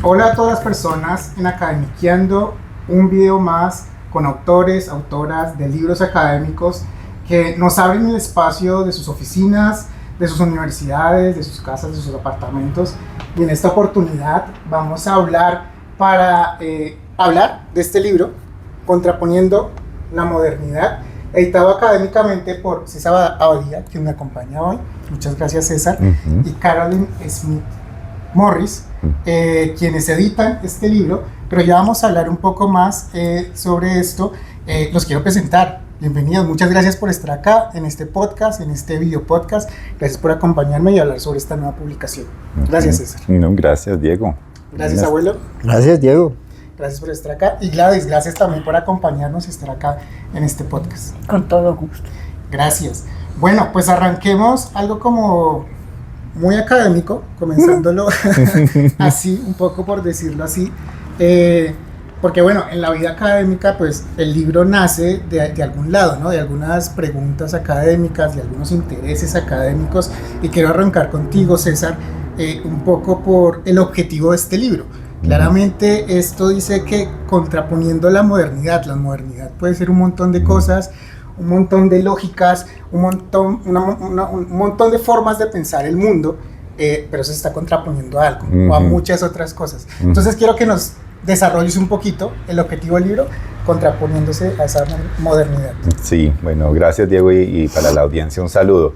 Hola a todas las personas en Academiqueando, un video más con autores, autoras de libros académicos que nos abren el espacio de sus oficinas, de sus universidades, de sus casas, de sus apartamentos. Y en esta oportunidad vamos a hablar hablar de este libro, Contraponiendo la modernidad, editado académicamente por César Abadía, quien me acompaña hoy. Muchas gracias, César. Y Carolyn Smith Morris, quienes editan este libro, pero ya vamos a hablar un poco más sobre esto. Los quiero presentar. Bienvenidos, muchas gracias por estar acá en este podcast, en este video podcast. Gracias por acompañarme y hablar sobre esta nueva publicación. Gracias, César. No, gracias, Diego. Gracias, abuelo. Gracias, Diego. Gracias por estar acá. Y Gladys, gracias también por acompañarnos y estar acá en este podcast. Con todo gusto. Gracias. Bueno, pues arranquemos algo como muy académico, comenzándolo así, un poco por decirlo así, porque bueno, en la vida académica pues el libro nace de algún lado, ¿no? De algunas preguntas académicas, de algunos intereses académicos, y quiero arrancar contigo, César, un poco por el objetivo de este libro. Claramente esto dice que contraponiendo la modernidad puede ser un montón de cosas, un montón de lógicas, un montón de formas de pensar el mundo, pero se está contraponiendo a algo o a muchas otras cosas. Entonces quiero que nos desarrolles un poquito el objetivo del libro, contraponiéndose a esa modernidad. Sí, bueno, gracias, Diego, y para la audiencia un saludo.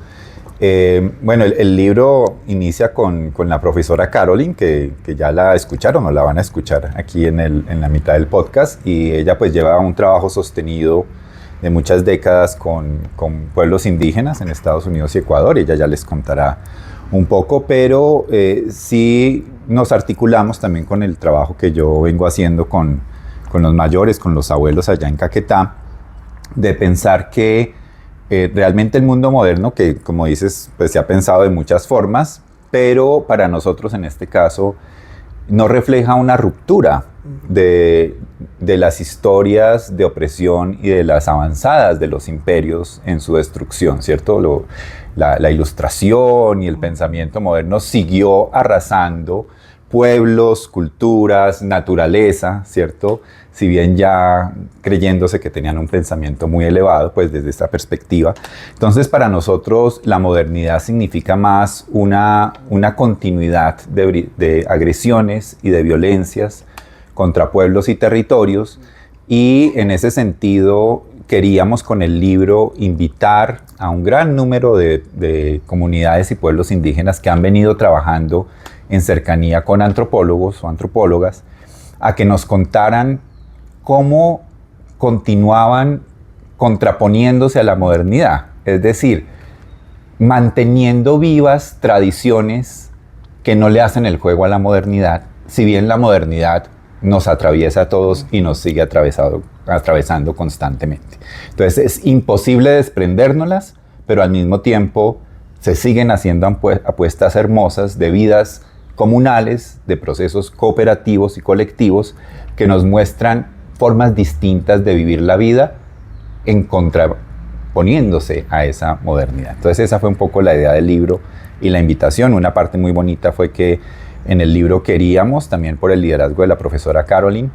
Bueno, el libro inicia con la profesora Carolyn, que ya la escucharon o la van a escuchar aquí en la mitad del podcast, y ella pues lleva un trabajo sostenido de muchas décadas con pueblos indígenas en Estados Unidos y Ecuador. Ella ya les contará un poco, pero sí nos articulamos también con el trabajo que yo vengo haciendo con los mayores, con los abuelos allá en Caquetá, de pensar que realmente el mundo moderno, que como dices, pues se ha pensado de muchas formas, pero para nosotros en este caso no refleja una ruptura de las historias de opresión y de las avanzadas de los imperios en su destrucción, ¿cierto? La ilustración y el pensamiento moderno siguió arrasando pueblos, culturas, naturaleza, ¿cierto? Si bien ya creyéndose que tenían un pensamiento muy elevado, pues desde esta perspectiva. Entonces, para nosotros la modernidad significa más una continuidad de agresiones y de violencias contra pueblos y territorios, y en ese sentido queríamos con el libro invitar a un gran número de comunidades y pueblos indígenas que han venido trabajando en cercanía con antropólogos o antropólogas a que nos contaran cómo continuaban contraponiéndose a la modernidad, es decir, manteniendo vivas tradiciones que no le hacen el juego a la modernidad, si bien la modernidad nos atraviesa a todos y nos sigue atravesando constantemente. Entonces es imposible desprendérnoslas, pero al mismo tiempo se siguen haciendo apuestas hermosas de vidas comunales, de procesos cooperativos y colectivos que nos muestran formas distintas de vivir la vida en contraponiéndose a esa modernidad. Entonces esa fue un poco la idea del libro y la invitación. Una parte muy bonita fue que en el libro queríamos, también por el liderazgo de la profesora Carolyn,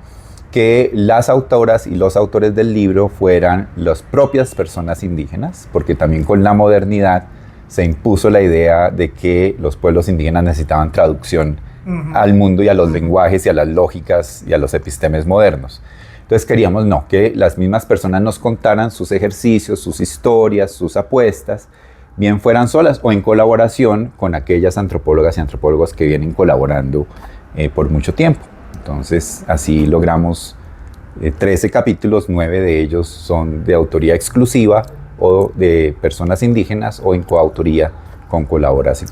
que las autoras y los autores del libro fueran las propias personas indígenas, porque también con la modernidad se impuso la idea de que los pueblos indígenas necesitaban traducción al mundo y a los lenguajes y a las lógicas y a los epistemes modernos. Entonces queríamos que las mismas personas nos contaran sus ejercicios, sus historias, sus apuestas, bien fueran solas o en colaboración con aquellas antropólogas y antropólogos que vienen colaborando por mucho tiempo. Entonces así logramos 13 capítulos, 9 de ellos son de autoría exclusiva o de personas indígenas o en coautoría con colaboradoras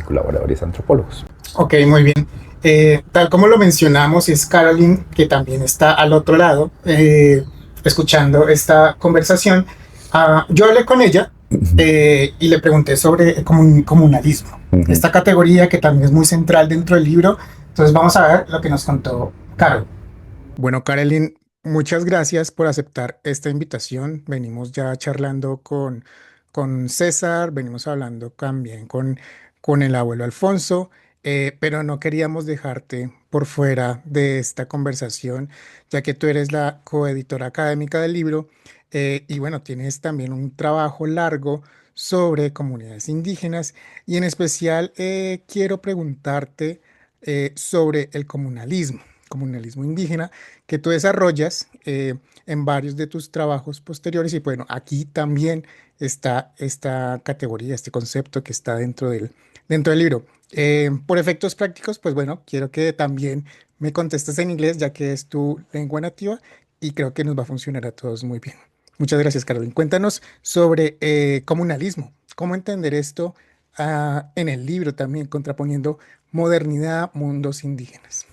y colaboradores antropólogos. Ok, muy bien. Tal como lo mencionamos, es Carolyn, que también está al otro lado, escuchando esta conversación. Yo hablé con ella y le pregunté sobre el comunalismo, esta categoría que también es muy central dentro del libro. Entonces vamos a ver lo que nos contó Carol. Bueno, Carolyn, muchas gracias por aceptar esta invitación. Venimos ya charlando con César, venimos hablando también con el abuelo Alfonso, pero no queríamos dejarte por fuera de esta conversación, ya que tú eres la coeditora académica del libro y bueno, tienes también un trabajo largo sobre comunidades indígenas y en especial quiero preguntarte sobre el comunalismo indígena que tú desarrollas en varios de tus trabajos posteriores y bueno, aquí también está esta categoría, este concepto que está dentro del libro. Por efectos prácticos, pues bueno, quiero que también me contestes en inglés, ya que es tu lengua nativa y creo que nos va a funcionar a todos muy bien. Muchas gracias, Carolyn. Cuéntanos sobre comunalismo. ¿Cómo entender esto en el libro también, contraponiendo modernidad, mundos indígenas?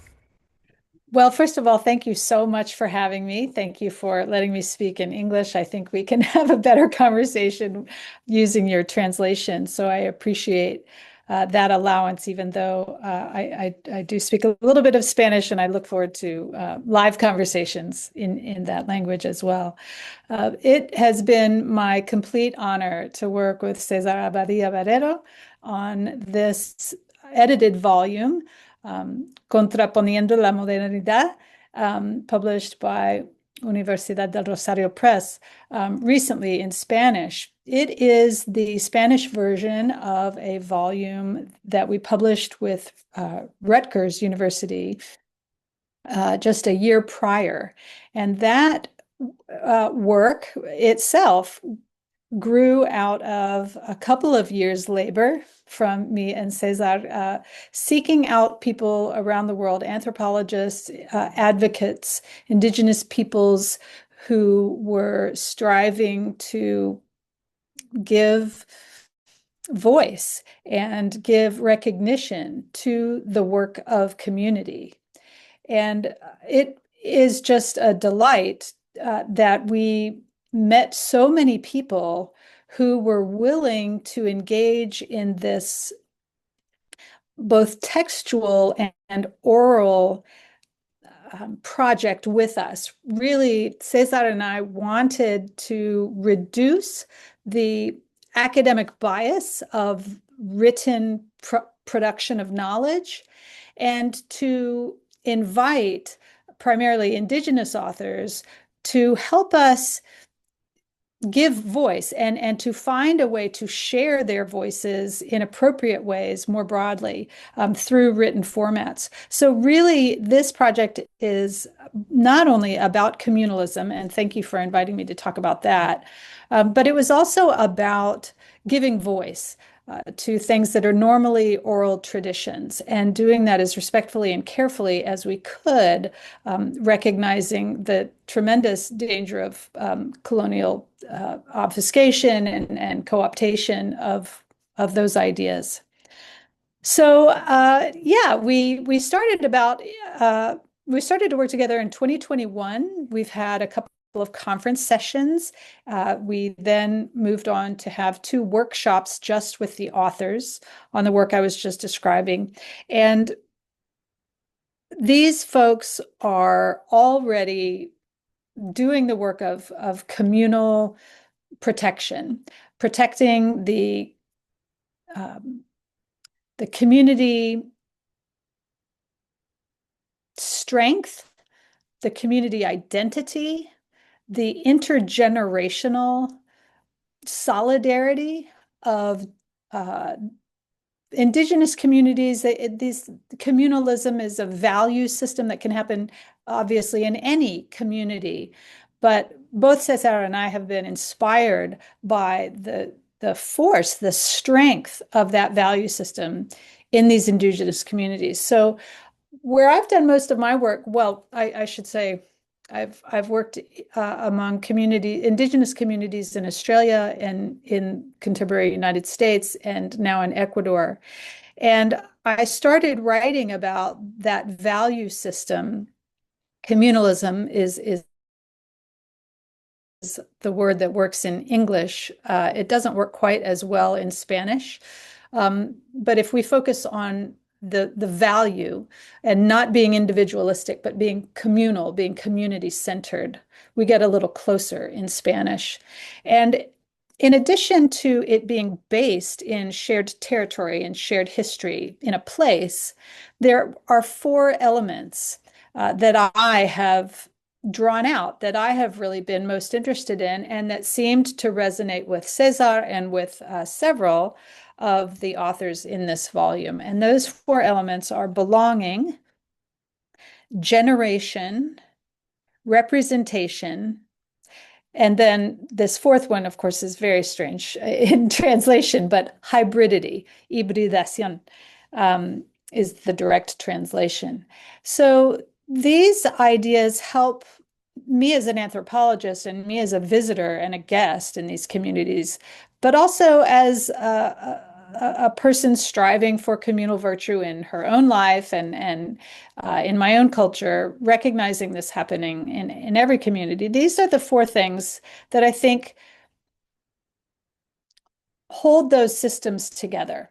Well, first of all, thank you so much for having me. Thank you for letting me speak in English. I think we can have a better conversation using your translation. So I appreciate that allowance, even though I do speak a little bit of Spanish, and I look forward to live conversations in that language as well. It has been my complete honor to work with Cesar Abadia Barrero on this edited volume, Contraponiendo la Modernidad, published by Universidad del Rosario Press, recently in Spanish. It is the Spanish version of a volume that we published with Rutgers University just a year prior. And that work itself grew out of a couple of years' labor from me and Cesar, seeking out people around the world, anthropologists, advocates, indigenous peoples who were striving to give voice and give recognition to the work of community. And it is just a delight that we met so many people who were willing to engage in this both textual and oral project with us. Really, Cesar and I wanted to reduce the academic bias of written production of knowledge and to invite primarily Indigenous authors to help us give voice and to find a way to share their voices in appropriate ways more broadly through written formats. So really, this project is not only about communalism, and thank you for inviting me to talk about that, but it was also about giving voice to things that are normally oral traditions and doing that as respectfully and carefully as we could, recognizing the tremendous danger of colonial obfuscation and co-optation of those ideas. So yeah, we started to work together in 2021. We've had a couple of conference sessions. We then moved on to have 2 workshops just with the authors on the work I was just describing. And these folks are already doing the work of communal protection, protecting the community strength, the community identity, the intergenerational solidarity of Indigenous communities. This communalism is a value system that can happen obviously in any community, but both Cesar and I have been inspired by the force, the strength of that value system in these Indigenous communities. So where I've done most of my work, well, I should say, I've worked among Indigenous communities in Australia and in contemporary United States and now in Ecuador. And I started writing about that value system. Communalism is the word that works in English. It doesn't work quite as well in Spanish. But if we focus on the value and not being individualistic, but being communal, being community centered, we get a little closer in Spanish. And in addition to it being based in shared territory and shared history in a place, there are four elements that I have drawn out, that I have really been most interested in, and that seemed to resonate with Cesar and with several of the authors in this volume. And those four elements are belonging, generation, representation, and then this fourth one, of course, is very strange in translation, but hybridity, hibridación, is the direct translation. So these ideas help me as an anthropologist and me as a visitor and a guest in these communities, but also as a person striving for communal virtue in her own life and in my own culture, recognizing this happening in every community. These are the four things that I think hold those systems together.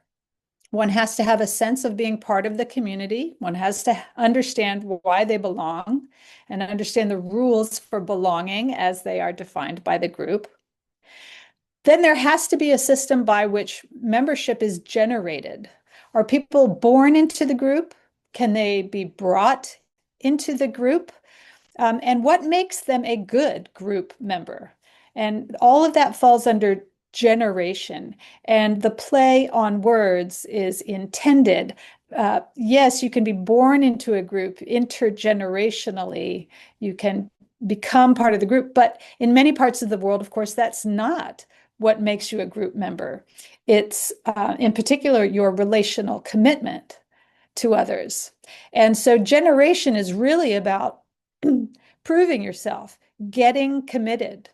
One has to have a sense of being part of the community. One has to understand why they belong and understand the rules for belonging as they are defined by the group. Then there has to be a system by which membership is generated. Are people born into the group? Can they be brought into the group? And what makes them a good group member? And all of that falls under generation. And the play on words is intended. Yes, you can be born into a group intergenerationally. You can become part of the group. But in many parts of the world, of course, that's not what makes you a group member. It's, in particular, your relational commitment to others. And so generation is really about proving yourself, getting committed,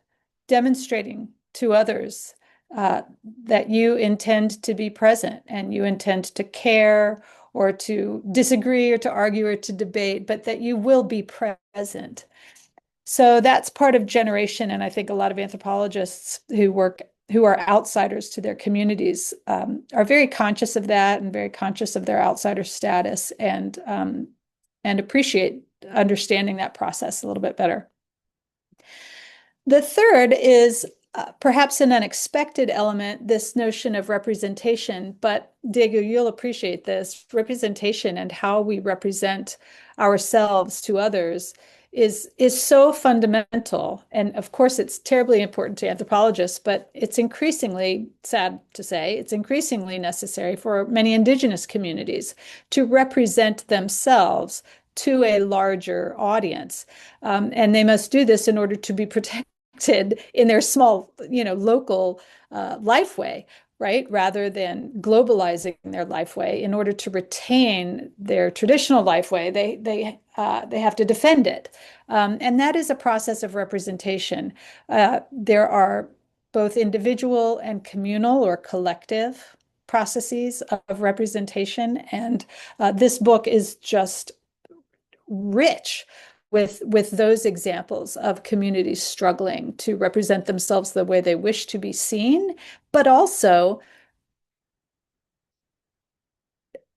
demonstrating to others that you intend to be present and you intend to care or to disagree or to argue or to debate, but that you will be present. So that's part of generation. And I think a lot of anthropologists who are outsiders to their communities are very conscious of that and very conscious of their outsider status and appreciate understanding that process a little bit better. The third is perhaps an unexpected element, this notion of representation, but Diego, you'll appreciate this. Representation and how we represent ourselves to others is so fundamental. And of course, it's terribly important to anthropologists, but it's increasingly, sad to say, it's increasingly necessary for many indigenous communities to represent themselves to a larger audience. And they must do this in order to be protected in their small, local lifeway, right? Rather than globalizing their lifeway in order to retain their traditional lifeway, they have to defend it. And that is a process of representation. There are both individual and communal or collective processes of representation. And this book is just rich with those examples of communities struggling to represent themselves the way they wish to be seen, but also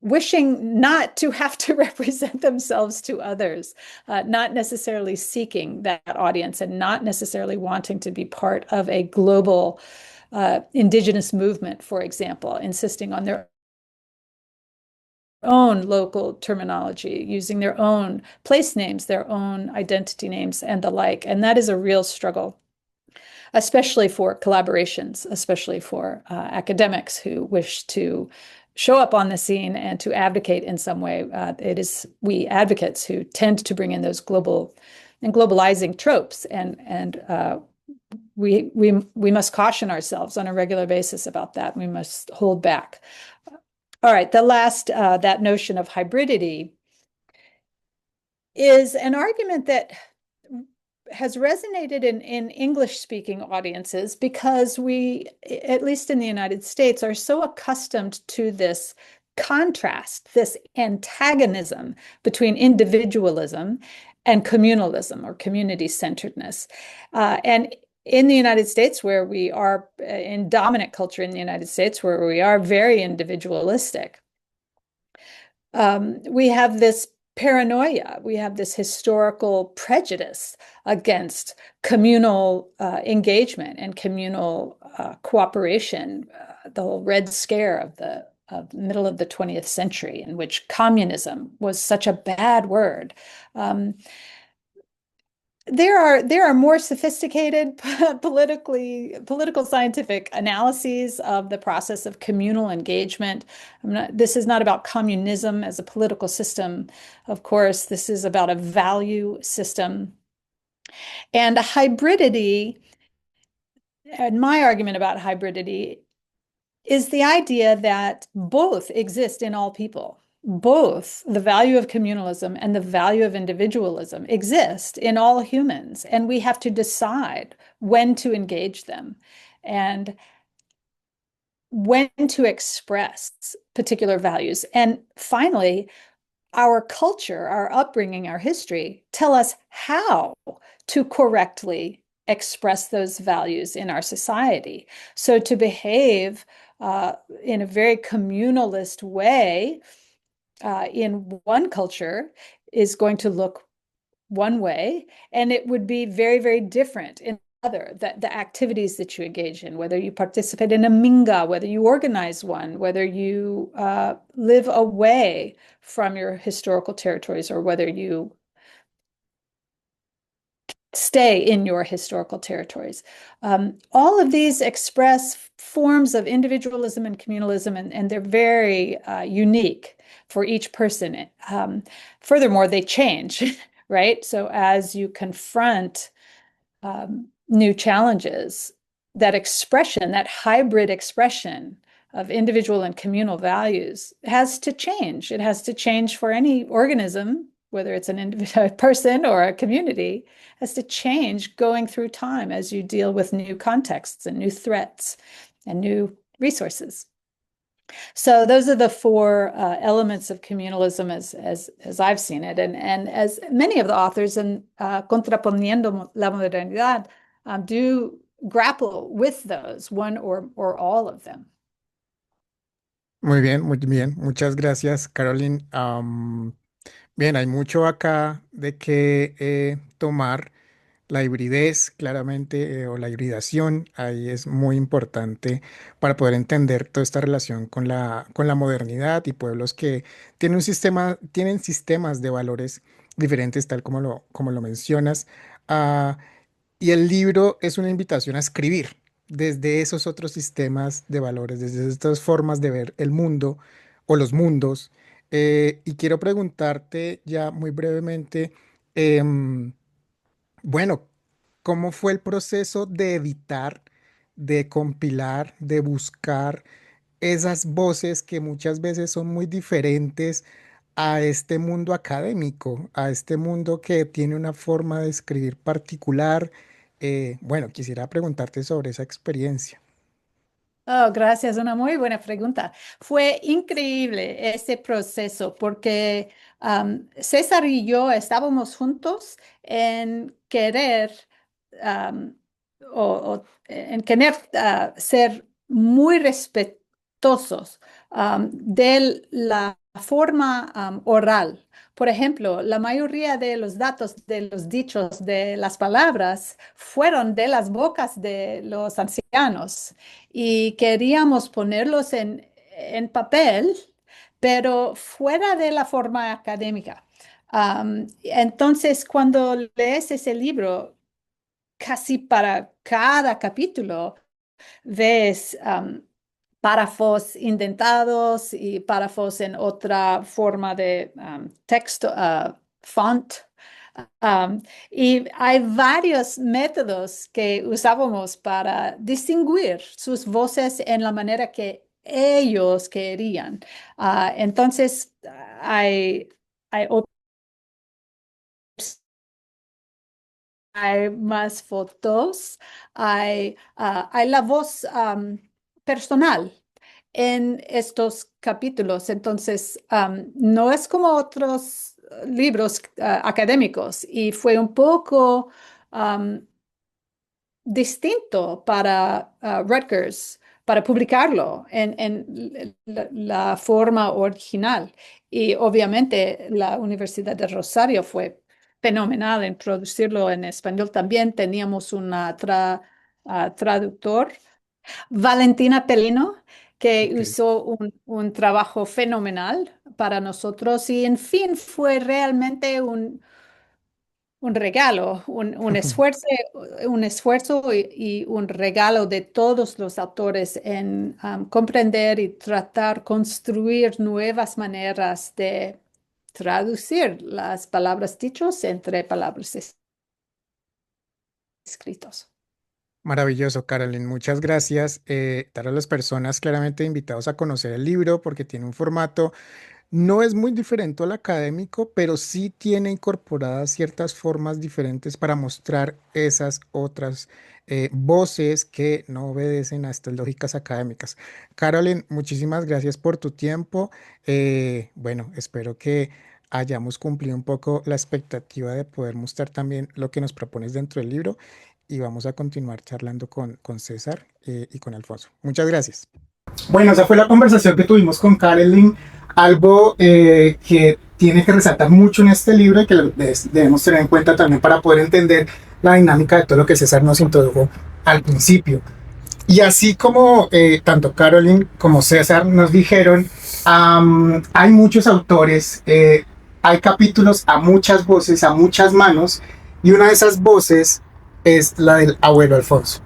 wishing not to have to represent themselves to others, not necessarily seeking that audience and not necessarily wanting to be part of a global indigenous movement, for example, insisting on their own local terminology, using their own place names, their own identity names, and the like. And that is a real struggle, especially for collaborations, especially for academics who wish to show up on the scene and to advocate in some way. It is we advocates who tend to bring in those global and globalizing tropes, and we must caution ourselves on a regular basis about that. We must hold back. All right, the last, that notion of hybridity is an argument that has resonated in English-speaking audiences because we, at least in the United States, are so accustomed to this contrast, this antagonism between individualism and communalism or community-centeredness. And in the United States, where we are in dominant culture in the United States, where we are very individualistic, we have this paranoia. We have this historical prejudice against communal engagement and communal cooperation. The whole Red Scare of the middle of the 20th century, in which communism was such a bad word. There are more sophisticated political scientific analyses of the process of communal engagement. This is not about communism as a political system, of course. This is about a value system. And hybridity, and my argument about hybridity is the idea that both exist in all people. Both the value of communalism and the value of individualism exist in all humans, and we have to decide when to engage them and when to express particular values. And finally, our culture, our upbringing, our history tell us how to correctly express those values in our society. So to behave in a very communalist way in one culture is going to look one way, and it would be very, very different in other. The activities that you engage in, whether you participate in a minga, whether you organize one, whether you live away from your historical territories, or whether you stay in your historical territories. All of these express forms of individualism and communalism, and they're very unique for each person. Furthermore, they change, right? So as you confront new challenges, that expression, that hybrid expression of individual and communal values has to change. It has to change for any organism, whether it's an individual person or a community, has to change going through time as you deal with new contexts and new threats and new resources. So those are the four elements of communalism as I've seen it, and as many of the authors in Contraponiendo la Modernidad do grapple with those, one or all of them. Muy bien, muy bien. Muchas gracias, Caroline. Bien, hay mucho acá de qué tomar. La hibridez, claramente, o la hibridación, ahí es muy importante para poder entender toda esta relación con la modernidad y pueblos que tienen un sistema, tienen sistemas de valores diferentes, tal como lo mencionas. Ah, y el libro es una invitación a escribir desde esos otros sistemas de valores, desde estas formas de ver el mundo o los mundos. Y quiero preguntarte ya muy brevemente, em, bueno, ¿cómo fue el proceso de editar, de compilar, de buscar esas voces que muchas veces son muy diferentes a este mundo académico, a este mundo que tiene una forma de escribir particular? Bueno, quisiera preguntarte sobre esa experiencia. Oh, gracias, una muy buena pregunta. Fue increíble ese proceso porque César y yo estábamos juntos en querer um, en querer ser muy respetuosos de la forma oral. Por ejemplo, la mayoría de los datos, de los dichos, de las palabras fueron de las bocas de los ancianos y queríamos ponerlos en papel, pero fuera de la forma académica. Entonces, cuando lees ese libro, casi para cada capítulo ves párrafos indentados y párrafos en otra forma de texto, font. Y hay varios métodos que usábamos para distinguir sus voces en la manera que ellos querían. Entonces, hay hay más fotos, hay la voz personal en estos capítulos. Entonces, no es como otros libros académicos y fue un poco distinto para Rutgers para publicarlo en la forma original. Y obviamente la Universidad de Rosario fue fenomenal en producirlo en español. También teníamos una traductor, Valentina Pelino, que Ok. usó un trabajo fenomenal para nosotros y en fin fue realmente un regalo, un esfuerzo y un regalo de todos los autores en comprender y tratar, construir nuevas maneras de traducir las palabras dichos entre palabras escritos. Maravilloso, Carolyn. Muchas gracias. Dar a las personas claramente invitados a conocer el libro porque tiene un formato. No es muy diferente al académico, pero sí tiene incorporadas ciertas formas diferentes para mostrar esas otras voces que no obedecen a estas lógicas académicas. Carolyn, muchísimas gracias por tu tiempo. Bueno, espero que hayamos cumplido un poco la expectativa de poder mostrar también lo que nos propones dentro del libro y vamos a continuar charlando con César y con Alfonso. Muchas gracias. Bueno, esa fue la conversación que tuvimos con Carolyn. Algo que tiene que resaltar mucho en este libro y que debemos tener en cuenta también para poder entender la dinámica de todo lo que César nos introdujo al principio. Y así como tanto Carolyn como César nos dijeron, hay muchos autores, hay capítulos a muchas voces, a muchas manos, y una de esas voces es la del abuelo Alfonso.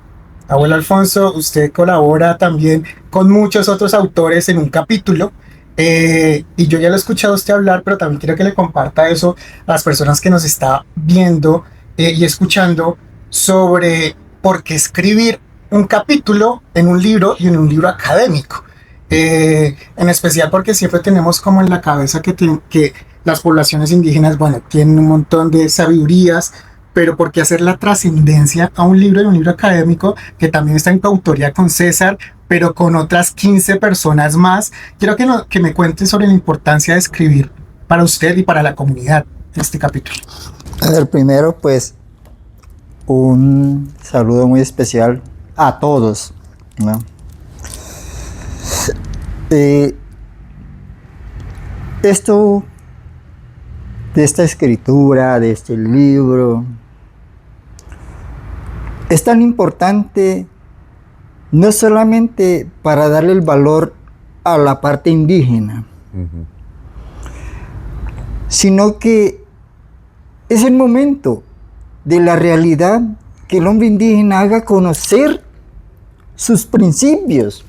Abuelo Alfonso, usted colabora también con muchos otros autores en un capítulo. Y yo ya lo he escuchado a usted hablar, pero también quiero que le comparta eso a las personas que nos está viendo y escuchando sobre por qué escribir un capítulo en un libro y en un libro académico. En especial porque siempre tenemos como en la cabeza que las poblaciones indígenas, bueno, tienen un montón de sabidurías, pero ¿por qué hacer la trascendencia a un libro y un libro académico que también está en coautoría con César, pero con otras 15 personas más? Quiero que me cuente sobre la importancia de escribir para usted y para la comunidad en este capítulo. A ver, primero, pues, un saludo muy especial a todos, ¿no? Esto, de esta escritura, de este libro, es tan importante no solamente para darle el valor a la parte indígena, sino que es el momento de la realidad que el hombre indígena haga conocer sus principios,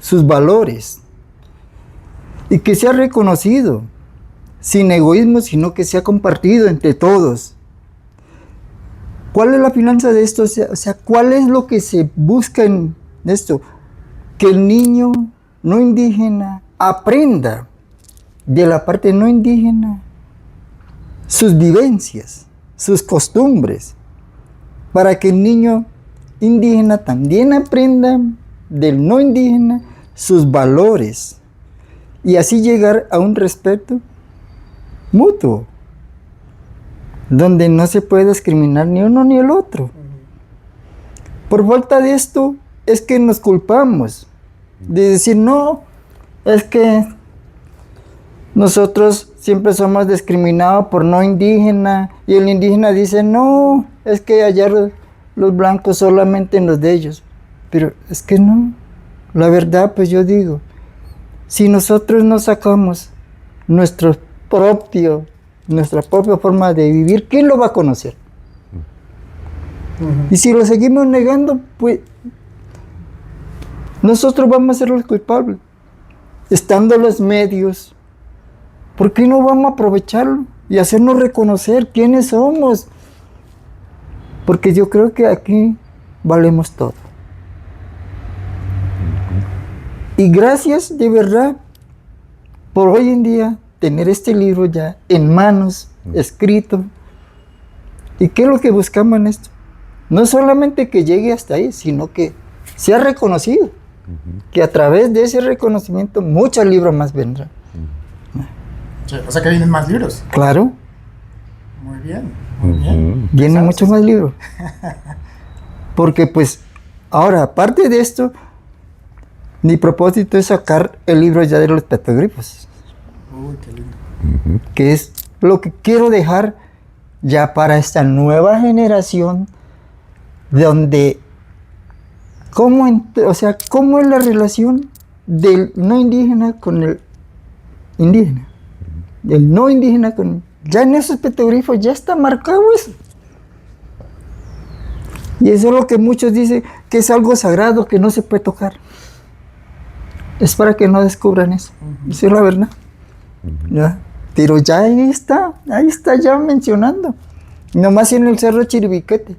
sus valores, y que sea reconocido, sin egoísmo, sino que sea compartido entre todos. ¿Cuál es la finanza de esto? O sea, ¿cuál es lo que se busca en esto? Que el niño no indígena aprenda de la parte no indígena sus vivencias, sus costumbres, para que el niño indígena también aprenda del no indígena sus valores y así llegar a un respeto mutuo, donde no se puede discriminar ni uno ni el otro. Por falta de esto es que nos culpamos de decir, no, es que nosotros siempre somos discriminados por no indígena, y el indígena dice, no, es que allá los blancos solamente los de ellos. Pero es que no, la verdad, pues yo digo, si nosotros no sacamos nuestra propia forma de vivir, ¿quién lo va a conocer? Y si lo seguimos negando, pues nosotros vamos a ser los culpables. Estando los medios, ¿por qué no vamos a aprovecharlo y hacernos reconocer quiénes somos? Porque yo creo que aquí valemos todo. Y gracias de verdad por hoy en día tener este libro ya en manos, escrito. ¿Y qué es lo que buscamos en esto? No solamente que llegue hasta ahí, sino que sea reconocido. Que a través de ese reconocimiento muchos libros más vendrán. O sea que vienen más libros. Claro. Muy bien, muy bien. Vienen muchos más libros. Porque pues, ahora, aparte de esto, Mi propósito es sacar el libro ya de los petroglifos, Uy, qué lindo. que es lo que quiero dejar ya para esta nueva generación, donde cómo es la relación del no indígena con el indígena, del no indígena con... Ya en esos petroglifos ya está marcado eso. Y eso es lo que muchos dicen que es algo sagrado que no se puede tocar. Es para que no descubran eso. Eso es la verdad. ¿Ya? Pero ya ahí está ya mencionando. Nomás en el Cerro Chiribiquete.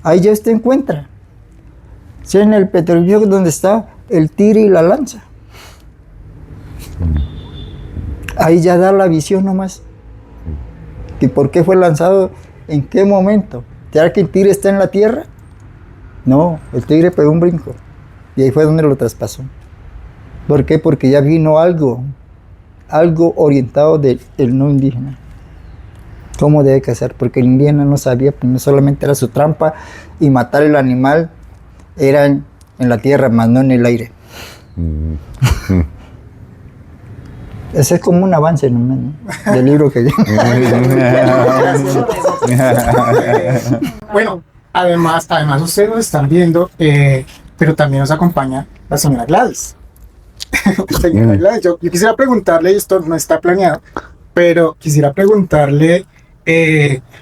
Ahí ya usted encuentra. Sí, en el petróleo donde está el tigre y la lanza. Ahí ya da la visión nomás. ¿Y por qué fue lanzado? ¿En qué momento? ¿Ya que el tigre está en la tierra? No, el tigre pegó un brinco. Y ahí fue donde lo traspasó. ¿Por qué? Porque ya vino algo orientado del no indígena. ¿Cómo debe cazar? Porque el indígena no sabía, pues no solamente era su trampa y matar el animal era en la tierra, más no en el aire. Ese es como un avance nomás, ¿no? Del libro que yo. Bueno, además ustedes nos están viendo, pero también nos acompaña la señora Gladys. Señora Gladys, yo quisiera preguntarle, y esto no está planeado, pero quisiera preguntarle,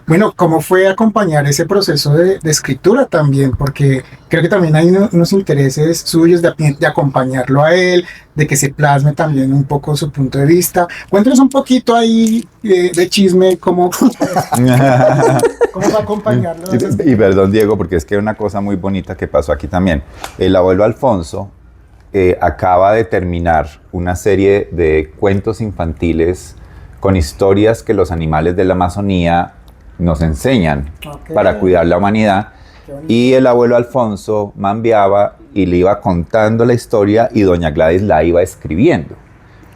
bueno, ¿cómo fue acompañar ese proceso de escritura también? Porque creo que también hay unos intereses suyos de acompañarlo a él, de que se plasme también un poco su punto de vista. Cuéntanos un poquito ahí de chisme, cómo va a acompañarlo. Y perdón, Diego, porque es que hay una cosa muy bonita que pasó aquí también. El abuelo Alfonso acaba de terminar una serie de cuentos infantiles con historias que los animales de la Amazonía nos enseñan para cuidar la humanidad. Y el abuelo Alfonso manviaba y le iba contando la historia y doña Gladys la iba escribiendo.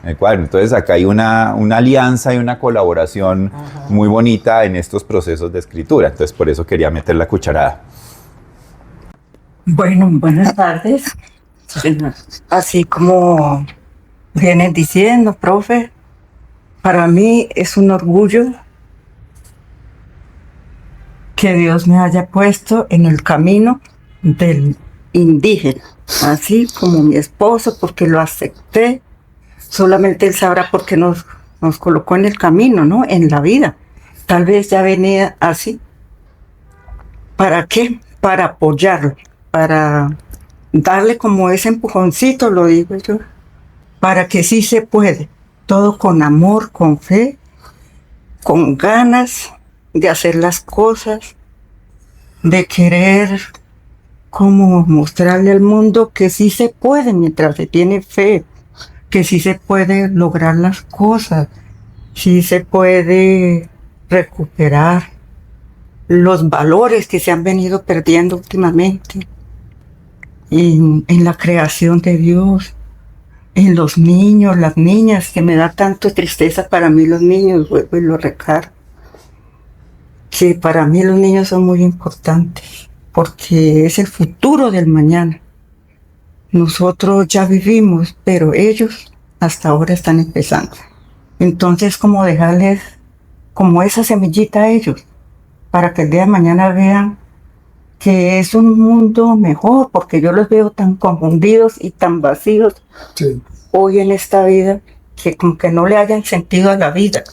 Entonces acá hay una alianza y una colaboración muy bonita en estos procesos de escritura. Entonces por eso quería meter la cucharada. Bueno, buenas tardes. Así como vienen diciendo, profe, para mí es un orgullo que Dios me haya puesto en el camino del indígena, así como mi esposo, porque lo acepté. Solamente él sabrá por qué nos colocó en el camino, ¿no? En la vida. Tal vez ya venía así. ¿Para qué? Para apoyarlo, para darle como ese empujoncito, lo digo yo, para que sí se puede. Todo con amor, con fe, con ganas de hacer las cosas, de querer como mostrarle al mundo que sí se puede mientras se tiene fe, que sí se puede lograr las cosas, sí se puede recuperar los valores que se han venido perdiendo últimamente en la creación de Dios. En los niños, las niñas, que me da tanto tristeza para mí los niños, vuelvo y lo recargo. Que para mí los niños son muy importantes, porque es el futuro del mañana. Nosotros ya vivimos, pero ellos hasta ahora están empezando. Entonces, como dejarles como esa semillita a ellos, para que el día de mañana vean que es un mundo mejor, porque yo los veo tan confundidos y tan vacíos hoy en esta vida, que como que no le hayan sentido a la vida.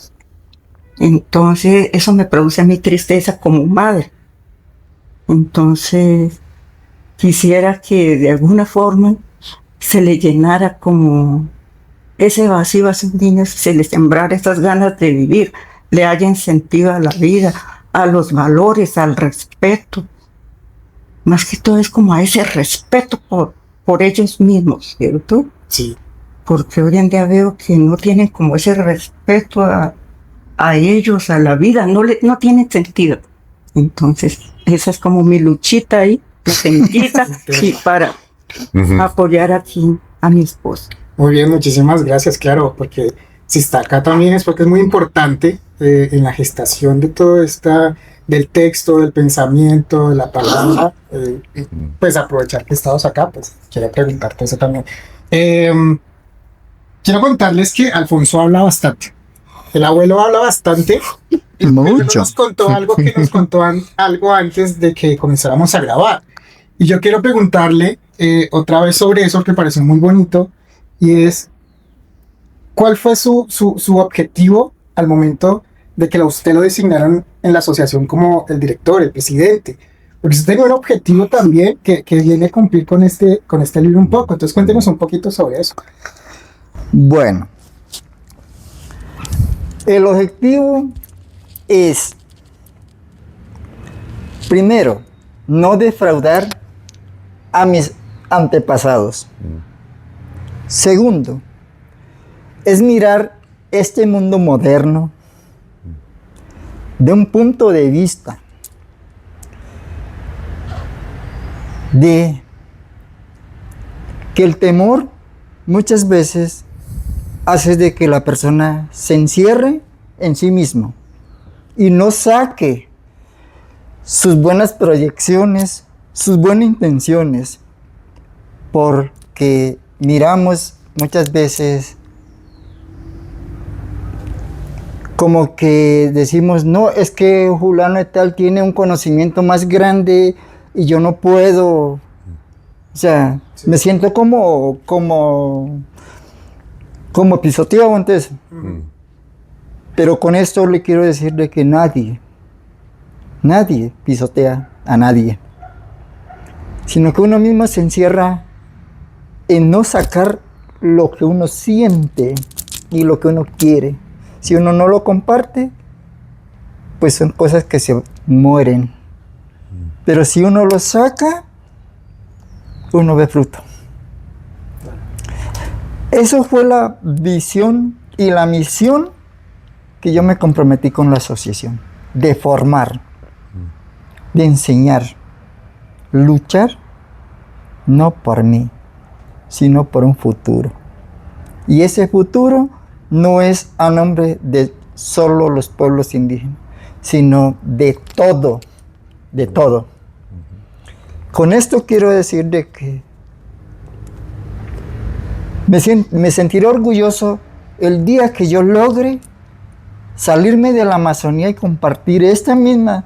Entonces eso me produce a mí tristeza como madre. Entonces quisiera que de alguna forma se le llenara como ese vacío a sus niños, se les sembrara esas ganas de vivir, le hayan sentido a la vida, a los valores, al respeto. Más que todo es como a ese respeto por ellos mismos, ¿cierto? Sí. Porque hoy en día veo que no tienen como ese respeto a ellos, a la vida, no tienen sentido. Entonces, esa es como mi luchita ahí, la semillita, y para apoyar aquí a mi esposa. Muy bien, muchísimas gracias, claro, porque si está acá también es porque es muy importante en la gestación de toda esta del texto, del pensamiento, de la palabra, y pues aprovechar que estamos acá, pues quiero preguntarte eso también. Quiero contarles que Alfonso habla bastante. El abuelo habla bastante. Mucho. Nos contó algo que nos contó algo antes de que comenzáramos a grabar. Y yo quiero preguntarle otra vez sobre eso que parece muy bonito, y es, ¿cuál fue su objetivo al momento de que a usted lo designaron en la asociación como el director, el presidente? Porque usted tiene un objetivo también que viene a cumplir con este libro un poco. Entonces cuéntenos un poquito sobre eso. Bueno, el objetivo es, primero, no defraudar a mis antepasados. Segundo, es mirar este mundo moderno de un punto de vista de que el temor muchas veces hace de que la persona se encierre en sí mismo y no saque sus buenas proyecciones, sus buenas intenciones, porque miramos muchas veces como que decimos, no, es que fulano de tal tiene un conocimiento más grande y yo no puedo. O sea, sí, me siento como pisoteado antes. Pero con esto le quiero decir de que nadie pisotea a nadie, sino que uno mismo se encierra en no sacar lo que uno siente y lo que uno quiere. Si uno no lo comparte, pues son cosas que se mueren. Pero si uno lo saca, uno ve fruto. Eso fue la visión y la misión que yo me comprometí con la asociación, de formar, de enseñar, luchar, no por mí, sino por un futuro. Y ese futuro no es a nombre de solo los pueblos indígenas, sino de todo, de todo. Con esto quiero decir de que me sentiré orgulloso el día que yo logre salirme de la Amazonía y compartir esta misma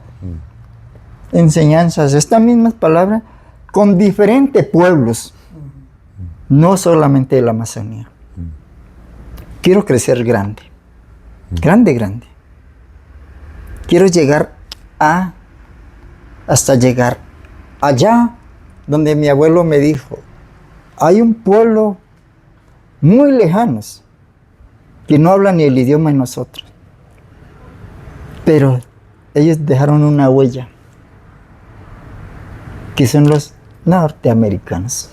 enseñanzas, estas mismas palabras con diferentes pueblos, no solamente de la Amazonía. Quiero crecer grande, grande. Quiero llegar hasta llegar allá donde mi abuelo me dijo, hay un pueblo muy lejanos que no hablan ni el idioma de nosotros, pero ellos dejaron una huella, que son los norteamericanos.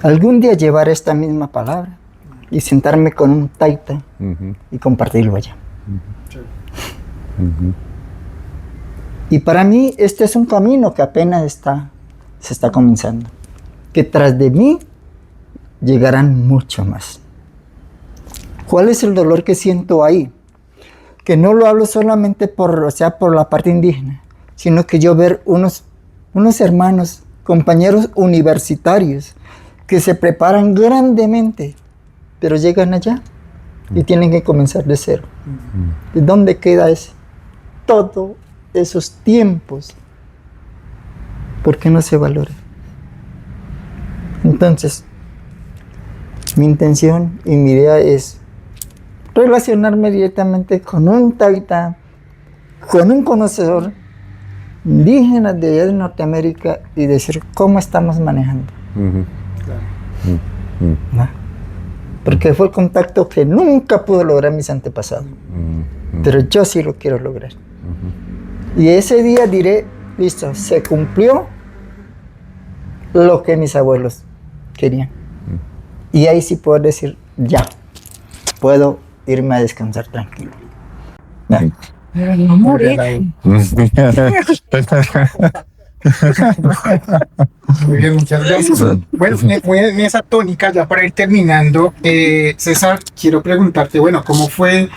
Algún día llevar esta misma palabra y sentarme con un taita y compartirlo allá. Y para mí este es un camino que apenas se está comenzando, que tras de mí llegarán mucho más. ¿Cuál es el dolor que siento ahí? Que no lo hablo solamente por la parte indígena, sino que yo ver unos hermanos, compañeros universitarios, que se preparan grandemente, pero llegan allá y tienen que comenzar de cero. ¿De dónde queda todos esos tiempos? ¿Por qué no se valora? Entonces, mi intención y mi idea es relacionarme directamente con un taita, con un conocedor indígena de allá de Norteamérica y decir cómo estamos manejando. ¿No? Porque fue el contacto que nunca pude lograr mis antepasados, pero yo sí lo quiero lograr. Y ese día diré, listo, se cumplió lo que mis abuelos querían. Y ahí sí puedo decir, ya, puedo irme a descansar tranquilo. Pero no morir. Muy bien, muchas gracias. Bueno, muy en esa tónica, ya para ir terminando, César, quiero preguntarte, bueno, ¿cómo fue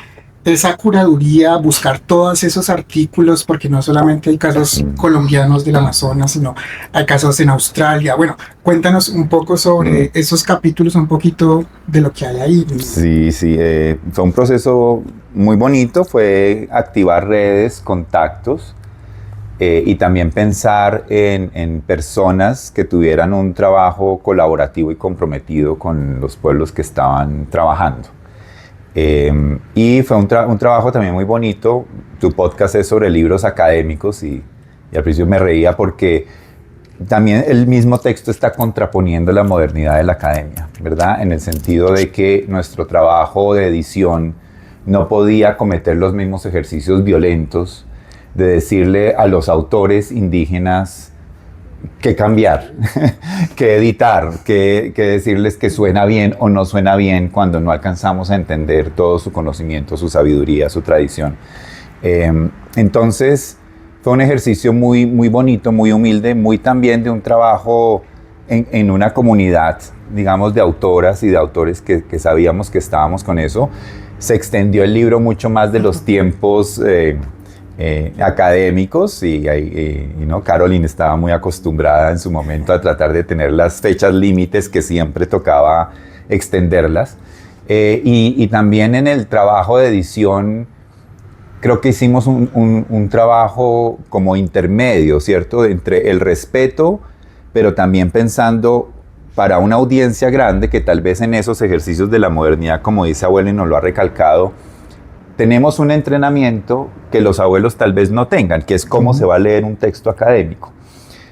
esa curaduría, buscar todos esos artículos, porque no solamente hay casos colombianos del Amazonas, sino hay casos en Australia. Bueno, cuéntanos un poco sobre esos capítulos, un poquito de lo que hay ahí. Sí, fue un proceso muy bonito, fue activar redes, contactos, y también pensar en personas que tuvieran un trabajo colaborativo y comprometido con los pueblos que estaban trabajando. Y fue un trabajo también muy bonito. Tu podcast es sobre libros académicos y al principio me reía porque también el mismo texto está contraponiendo la modernidad de la academia, ¿verdad? En el sentido de que nuestro trabajo de edición no podía cometer los mismos ejercicios violentos de decirle a los autores indígenas qué cambiar, qué editar, qué decirles que suena bien o no suena bien cuando no alcanzamos a entender todo su conocimiento, su sabiduría, su tradición. Entonces fue un ejercicio muy, muy bonito, muy humilde, muy también de un trabajo en una comunidad, digamos, de autoras y de autores que sabíamos que estábamos con eso. Se extendió el libro mucho más de los tiempos académicos y ¿no? Caroline estaba muy acostumbrada en su momento a tratar de tener las fechas límites que siempre tocaba extenderlas. Y también en el trabajo de edición creo que hicimos un trabajo como intermedio, ¿cierto? Entre el respeto, pero también pensando para una audiencia grande que tal vez en esos ejercicios de la modernidad, como dice abuelo y nos lo ha recalcado, tenemos un entrenamiento que los abuelos tal vez no tengan, que es cómo se va a leer un texto académico.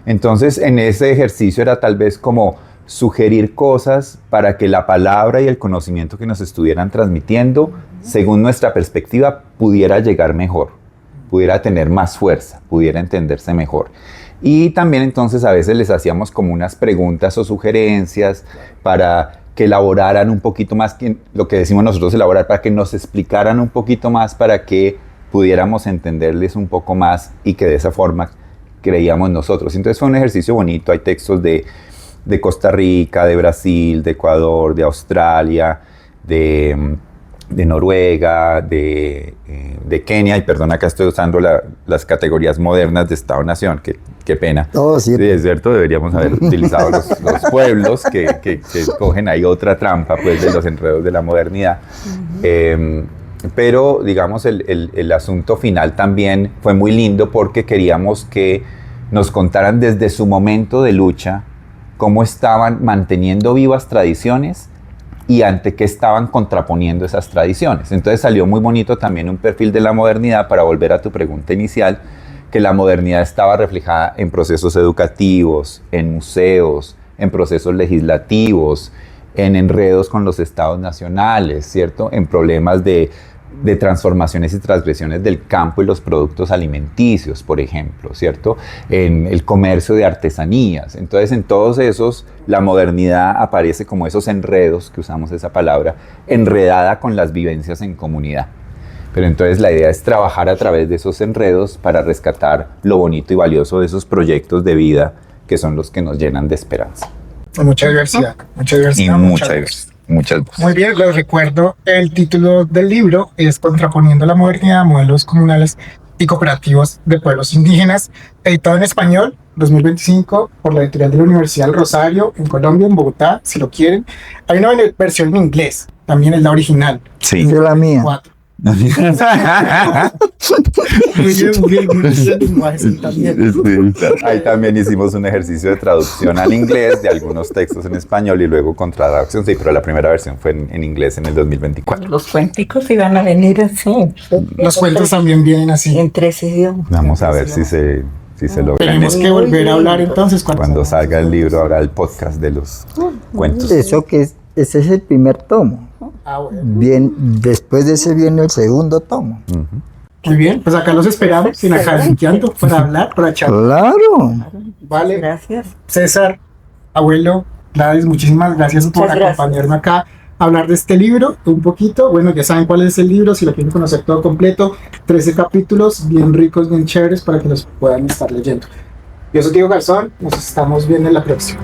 Entonces, en ese ejercicio era tal vez como sugerir cosas para que la palabra y el conocimiento que nos estuvieran transmitiendo, según nuestra perspectiva, pudiera llegar mejor, pudiera tener más fuerza, pudiera entenderse mejor. Y también entonces a veces les hacíamos como unas preguntas o sugerencias para que elaboraran un poquito más, lo que decimos nosotros elaborar, para que nos explicaran un poquito más, para que pudiéramos entenderles un poco más y que de esa forma creíamos nosotros. Entonces fue un ejercicio bonito, hay textos de Costa Rica, de Brasil, de Ecuador, de Australia, de Noruega, de Kenia, y perdón, acá estoy usando las categorías modernas de Estado-Nación, qué pena. Oh, sí. Sí, es cierto, deberíamos haber utilizado los pueblos que cogen ahí otra trampa pues, de los enredos de la modernidad. Pero, digamos, el asunto final también fue muy lindo porque queríamos que nos contaran desde su momento de lucha cómo estaban manteniendo vivas tradiciones y ante qué estaban contraponiendo esas tradiciones. Entonces salió muy bonito también un perfil de la modernidad, para volver a tu pregunta inicial, que la modernidad estaba reflejada en procesos educativos, en museos, en procesos legislativos, en enredos con los estados nacionales, ¿cierto? En problemas de transformaciones y transgresiones del campo y los productos alimenticios, por ejemplo, ¿cierto? En el comercio de artesanías. Entonces, en todos esos, la modernidad aparece como esos enredos, que usamos esa palabra, enredada con las vivencias en comunidad. Pero entonces la idea es trabajar a través de esos enredos para rescatar lo bonito y valioso de esos proyectos de vida que son los que nos llenan de esperanza. Mucha diversidad, mucha diversidad. Y mucha diversidad. Muchas voces. Muy bien, les recuerdo, el título del libro es Contraponiendo la modernidad, modelos comunales y cooperativos de pueblos indígenas, editado en español, 2025, por la editorial de la Universidad del Rosario, en Colombia, en Bogotá, si lo quieren. Hay una versión en inglés, también es la original. Sí. De la mía. 4. Muy bien, también. Ahí también hicimos un ejercicio de traducción al inglés de algunos textos en español y luego con traducción, sí, pero la primera versión fue en inglés en el 2024. Los cuenticos iban a venir así. Los cuentos también vienen así. En 3 idiomas. Vamos a ver si se logra. Tenemos que volver a hablar entonces Cuando salga el libro habrá el podcast de los cuentos. Eso que ese es el primer tomo. Bueno. Bien, después de ese viene el segundo tomo. Muy bien, pues acá los esperamos, sin academiqueando, para hablar, para charlar. Claro. Vale. Gracias. César, abuelo, Gladys, muchísimas gracias por Muchas gracias. acompañarme acá a hablar de este libro un poquito. Bueno, ya saben cuál es el libro, si lo quieren conocer todo completo, 13 capítulos bien ricos, bien chéveres para que los puedan estar leyendo. Yo soy Diego Garzón, nos estamos viendo en la próxima.